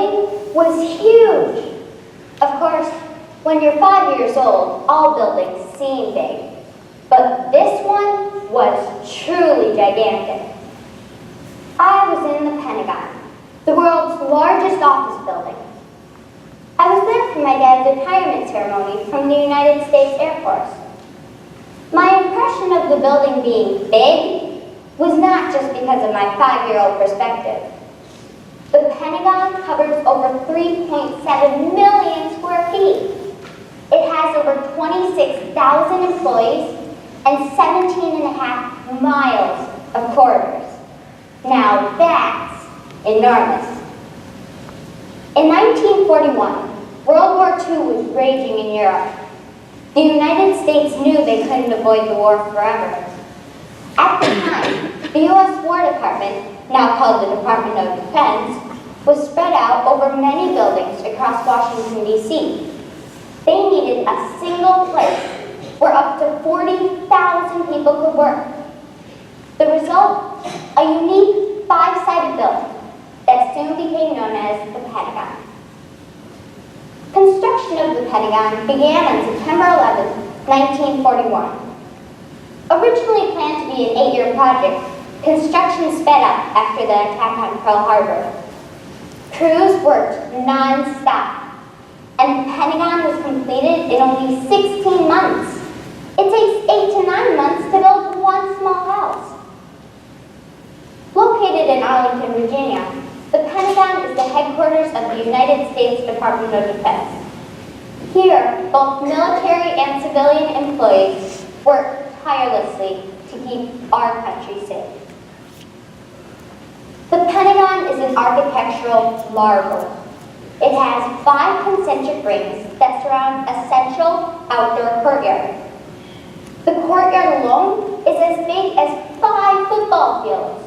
building was huge. Of course, when you're 5 years old, all buildings seem big. But this one was truly gigantic. I was in the Pentagon, the world's largest office building. I was there for my dad's retirement ceremony from the United States Air Force. My impression of the building being big was not just because of my 5-year-old perspective. The Pentagon covers over 3.7 million square feet. It has over 26,000 employees and 17.5 miles of corridors. Now that's enormous. In 1941, World War II was raging in Europe. The United States knew they couldn't avoid the war forever. At the time, the U.S. War Department, now called the Department of Defense, was spread out over many buildings across Washington, D.C. They needed a single place where up to 40,000 people could work. The result? A unique 5-sided building that soon became known as the Pentagon. Construction of the Pentagon began on September 11, 1941. Originally planned to be an 8-year project, construction sped up after the attack on Pearl Harbor. Crews worked non-stop, and the Pentagon was completed in only 16 months. It takes 8 to 9 months to build one small house. Located in Arlington, Virginia, the Pentagon is the headquarters of the United States Department of Defense. Here, both military and civilian employees work tirelessly to keep our country safe. The Pentagon is an architectural marvel. It has 5 concentric rings that surround a central outdoor courtyard. The courtyard alone is as big as 5 football fields.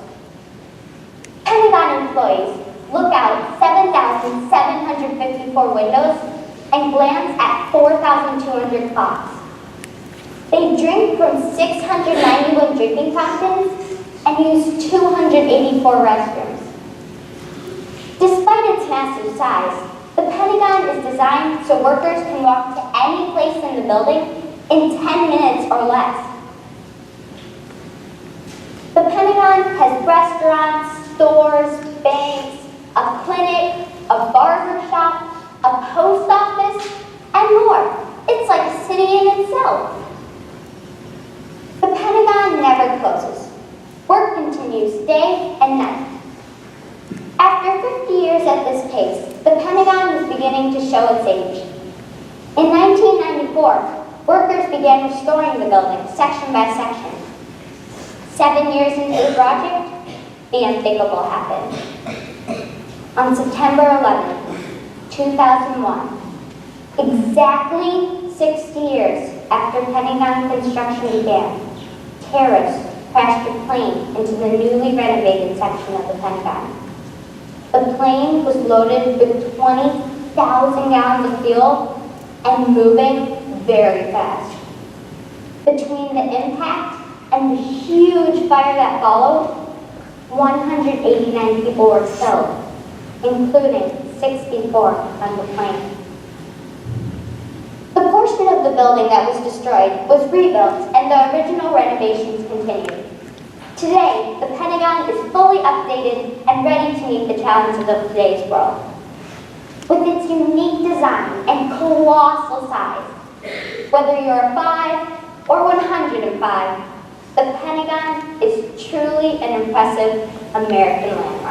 Pentagon employees look out 7,754 windows and glance at 4,200 clocks. They drink from 691 drinking fountains and use 284 restrooms. Despite its massive size, the Pentagon is designed so workers can walk to any place in the building in 10 minutes or less. The Pentagon has restaurants, stores, banks, a clinic, a barber shop, a post office, and more. It's like a city in itself. The Pentagon never closes. Work continues day and night. After 50 years at this pace, the Pentagon was beginning to show its age. In 1994, workers began restoring the building section by section. 7 years into the project, the unthinkable happened. On September 11, 2001, exactly 60 years after Pentagon construction began, terrorists crashed a plane into the newly renovated section of the Pentagon. The plane was loaded with 20,000 gallons of fuel and moving very fast. Between the impact and the huge fire that followed, 189 people were killed, including 64 on the plane. The portion of the building that was destroyed was rebuilt and the original renovations continued. Today, the Pentagon is fully updated and ready to meet the challenges of today's world. With its unique design and colossal size, whether you're 5 or 105, the Pentagon is truly an impressive American land.